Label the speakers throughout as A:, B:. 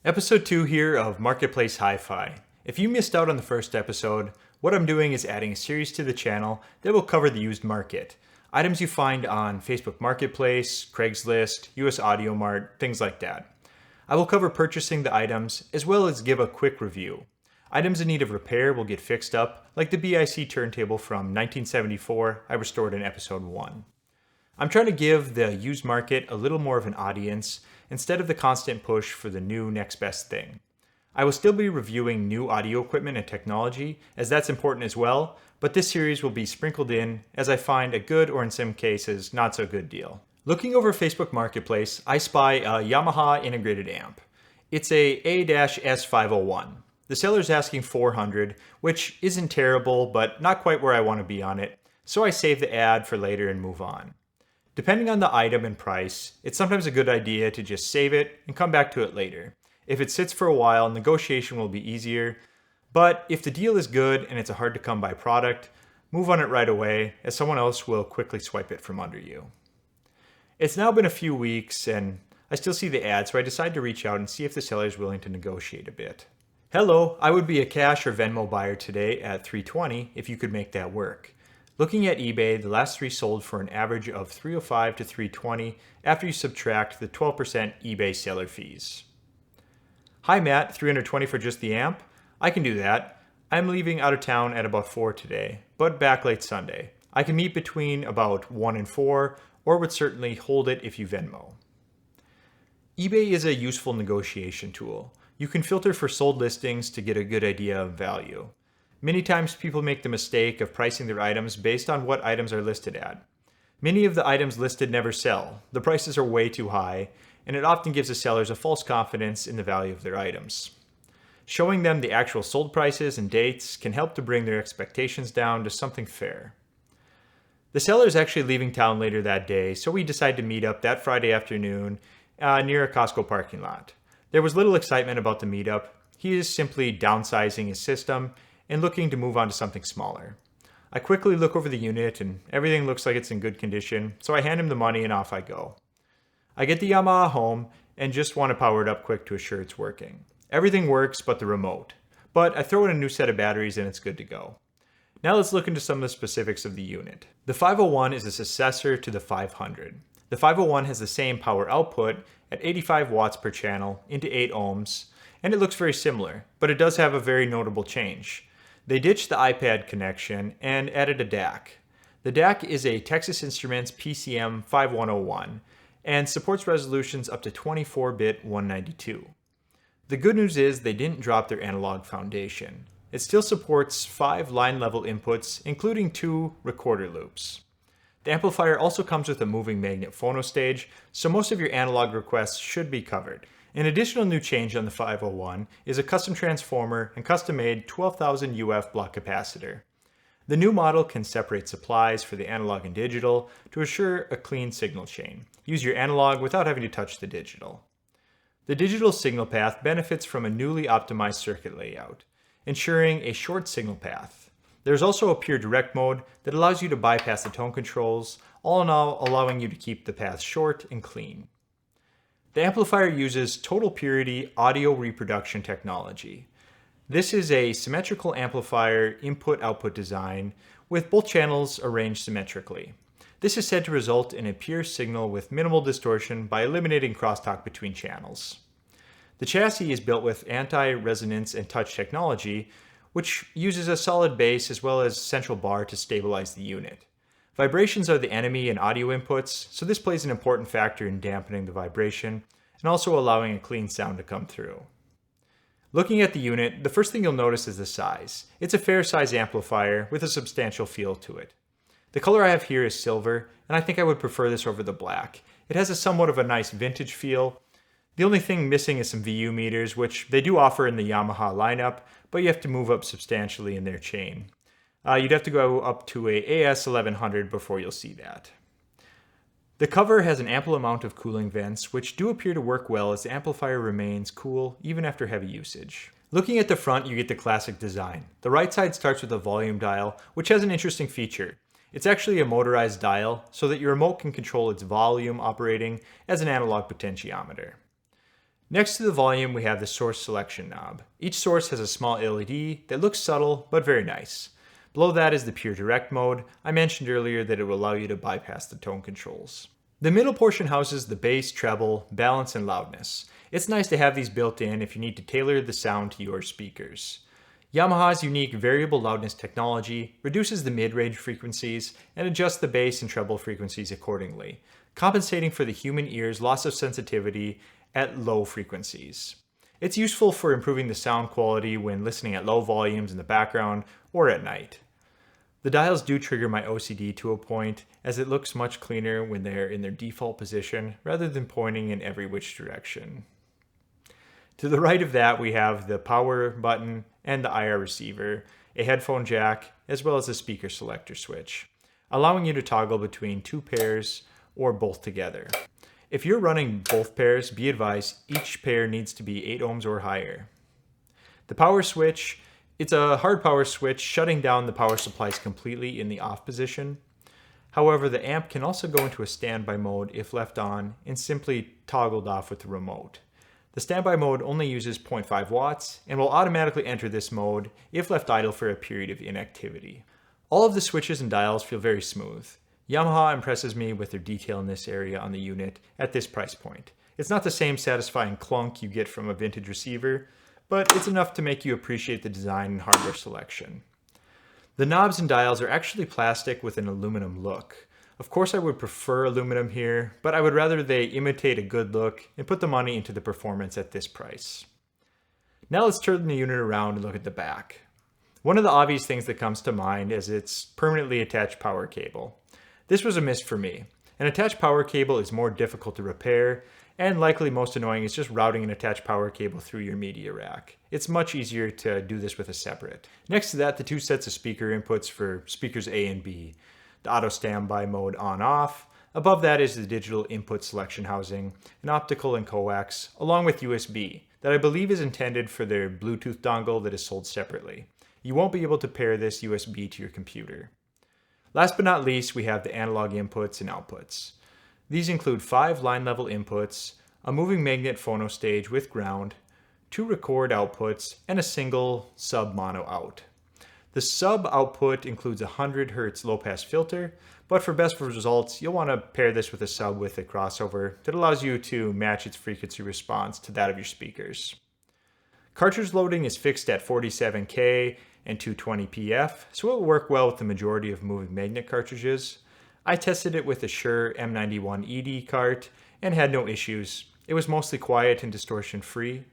A: Episode 2 here of Marketplace Hi-Fi. If you missed out on the first episode, what I'm doing is adding a series to the channel that will cover the used market. Items you find on Facebook Marketplace, Craigslist, US Audio Mart, things like that. I will cover purchasing the items as well as give a quick review. Items in need of repair will get fixed up, like the BIC turntable from 1974 I restored in episode 1. I'm trying to give the used market a little more of an audience instead of the constant push for the new next best thing. I will still be reviewing new audio equipment and technology, as that's important as well, but this series will be sprinkled in as I find a good, or in some cases, not so good deal. Looking over Facebook Marketplace, I spy a Yamaha integrated amp. It's a A-S501. The seller's asking $400, which isn't terrible, but not quite where I want to be on it, so I save the ad for later and move on. Depending on the item and price, it's sometimes a good idea to just save it and come back to it later. If it sits for a while, negotiation will be easier, but if the deal is good and it's a hard to come by product, move on it right away, as someone else will quickly swipe it from under you. It's now been a few weeks and I still see the ad, so I decide to reach out and see if the seller is willing to negotiate a bit. Hello, I would be a cash or Venmo buyer today at $320 if you could make that work. Looking at eBay, the last 3 sold for an average of $305 to $320 after you subtract the 12% eBay seller fees. Hi Matt, $320 for just the amp? I can do that. I'm leaving out of town at about 4 today, but back late Sunday. I can meet between about 1 and 4, or would certainly hold it if you Venmo. eBay is a useful negotiation tool. You can filter for sold listings to get a good idea of value. Many times people make the mistake of pricing their items based on what items are listed at. Many of the items listed never sell. The prices are way too high, and it often gives the sellers a false confidence in the value of their items. Showing them the actual sold prices and dates can help to bring their expectations down to something fair. The seller is actually leaving town later that day, so we decide to meet up that Friday afternoon near a Costco parking lot. There was little excitement about the meetup. He is simply downsizing his system and looking to move on to something smaller. I quickly look over the unit and everything looks like it's in good condition, so I hand him the money and off I go. I get the Yamaha home and just want to power it up quick to assure it's working. Everything works but the remote, but I throw in a new set of batteries and it's good to go. Now let's look into some of the specifics of the unit. The 501 is a successor to the 500. The 501 has the same power output at 85 watts per channel into 8 ohms, and it looks very similar, but it does have a very notable change. They ditched the iPad connection and added a DAC. The DAC is a Texas Instruments PCM 5101 and supports resolutions up to 24-bit 192. The good news is they didn't drop their analog foundation. It still supports 5 line-level inputs, including 2 recorder loops. The amplifier also comes with a moving magnet phono stage, so most of your analog requests should be covered. An additional new change on the 501 is a custom transformer and custom-made 12,000 UF block capacitor. The new model can separate supplies for the analog and digital to assure a clean signal chain. Use your analog without having to touch the digital. The digital signal path benefits from a newly optimized circuit layout, ensuring a short signal path. There's also a pure direct mode that allows you to bypass the tone controls, all in all allowing you to keep the path short and clean. The amplifier uses total purity audio reproduction technology. This is a symmetrical amplifier input-output design with both channels arranged symmetrically. This is said to result in a pure signal with minimal distortion by eliminating crosstalk between channels. The chassis is built with anti-resonance and touch technology, which uses a solid base as well as central bar to stabilize the unit. Vibrations are the enemy in audio inputs, so this plays an important factor in dampening the vibration and also allowing a clean sound to come through. Looking at the unit, the first thing you'll notice is the size. It's a fair size amplifier with a substantial feel to it. The color I have here is silver, and I think I would prefer this over the black. It has a somewhat of a nice vintage feel. The only thing missing is some VU meters, which they do offer in the Yamaha lineup, but you have to move up substantially in their chain. You'd have to go up to a AS1100 before you'll see that. The cover has an ample amount of cooling vents, which do appear to work well as the amplifier remains cool even after heavy usage. Looking at the front, you get the classic design. The right side starts with a volume dial, which has an interesting feature. It's actually a motorized dial, so that your remote can control its volume operating as an analog potentiometer. Next to the volume, we have the source selection knob. Each source has a small LED that looks subtle but very nice. Below that is the pure direct mode. I mentioned earlier that it will allow you to bypass the tone controls. The middle portion houses the bass, treble, balance, and loudness. It's nice to have these built in if you need to tailor the sound to your speakers. Yamaha's unique variable loudness technology reduces the mid-range frequencies and adjusts the bass and treble frequencies accordingly, compensating for the human ear's loss of sensitivity at low frequencies. It's useful for improving the sound quality when listening at low volumes in the background or at night. The dials do trigger my OCD to a point, as it looks much cleaner when they're in their default position rather than pointing in every which direction. To the right of that, we have the power button and the IR receiver, a headphone jack, as well as a speaker selector switch, allowing you to toggle between two pairs or both together. If you're running both pairs, be advised each pair needs to be 8 ohms or higher. The power switch, it's a hard power switch shutting down the power supplies completely in the off position. However, the amp can also go into a standby mode if left on and simply toggled off with the remote. The standby mode only uses 0.5 watts and will automatically enter this mode if left idle for a period of inactivity. All of the switches and dials feel very smooth. Yamaha impresses me with their detail in this area on the unit at this price point. It's not the same satisfying clunk you get from a vintage receiver, but it's enough to make you appreciate the design and hardware selection. The knobs and dials are actually plastic with an aluminum look. Of course I would prefer aluminum here, but I would rather they imitate a good look and put the money into the performance at this price. Now let's turn the unit around and look at the back. One of the obvious things that comes to mind is its permanently attached power cable. This was a miss for me. An attached power cable is more difficult to repair, and likely most annoying is just routing an attached power cable through your media rack. It's much easier to do this with a separate. Next to that, the two sets of speaker inputs for speakers A and B. The auto standby mode on-off. Above that is the digital input selection housing, an optical and coax, along with USB, that I believe is intended for their Bluetooth dongle that is sold separately. You won't be able to pair this USB to your computer. Last but not least, we have the analog inputs and outputs. These include 5 line-level inputs, a moving magnet phono stage with ground, 2 record outputs, and a single sub-mono out. The sub output includes a 100 Hz low-pass filter, but for best results, you'll want to pair this with a sub with a crossover that allows you to match its frequency response to that of your speakers. Cartridge loading is fixed at 47K and 220pf, so it will work well with the majority of moving magnet cartridges. I tested it with a Shure M91 ED cart and had no issues. It was mostly quiet and distortion free.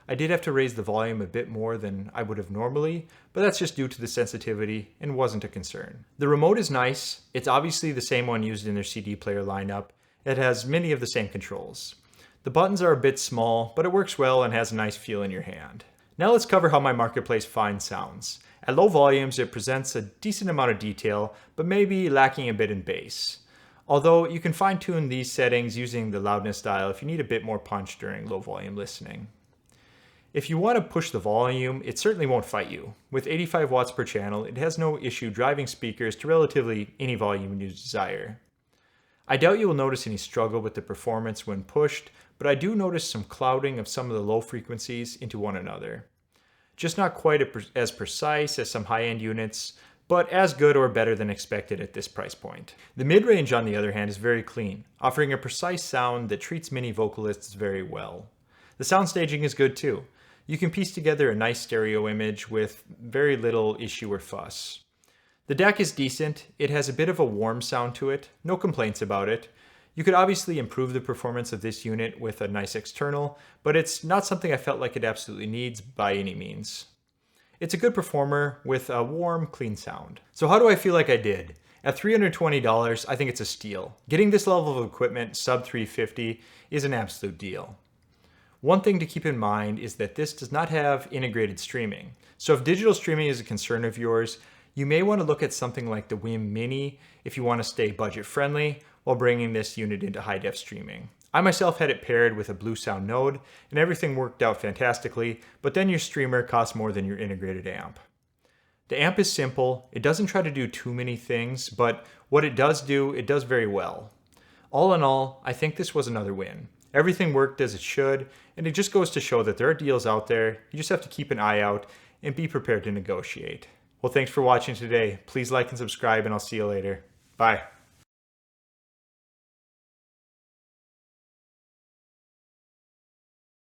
A: I did have to raise the volume a bit more than I would have normally, but that's just due to the sensitivity and wasn't a concern. The remote is nice. It's obviously the same one used in their CD player lineup. It has many of the same controls. The buttons are a bit small, but it works well and has a nice feel in your hand. Now let's cover how my Marketplace Find sounds. At low volumes, it presents a decent amount of detail, but maybe lacking a bit in bass. Although you can fine-tune these settings using the loudness dial if you need a bit more punch during low volume listening. If you want to push the volume, it certainly won't fight you. With 85 watts per channel, it has no issue driving speakers to relatively any volume you desire. I doubt you will notice any struggle with the performance when pushed, but I do notice some clouding of some of the low frequencies into one another. Just not quite as precise as some high-end units, but as good or better than expected at this price point. The mid-range, on the other hand, is very clean, offering a precise sound that treats many vocalists very well. The sound staging is good too. You can piece together a nice stereo image with very little issue or fuss. The DAC is decent. It has a bit of a warm sound to it, no complaints about it. You could obviously improve the performance of this unit with a nice external, but it's not something I felt like it absolutely needs by any means. It's a good performer with a warm, clean sound. So how do I feel like I did? At $320, I think it's a steal. Getting this level of equipment sub $350 is an absolute deal. One thing to keep in mind is that this does not have integrated streaming. So if digital streaming is a concern of yours, you may want to look at something like the Wim Mini if you want to stay budget friendly while bringing this unit into high-def streaming. I myself had it paired with a Blue Sound node and everything worked out fantastically, but then your streamer costs more than your integrated amp. The amp is simple, it doesn't try to do too many things, but what it does do, it does very well. All in all, I think this was another win. Everything worked as it should, and it just goes to show that there are deals out there. You just have to keep an eye out and be prepared to negotiate. Well, thanks for watching today. Please like and subscribe, and I'll see you later. Bye.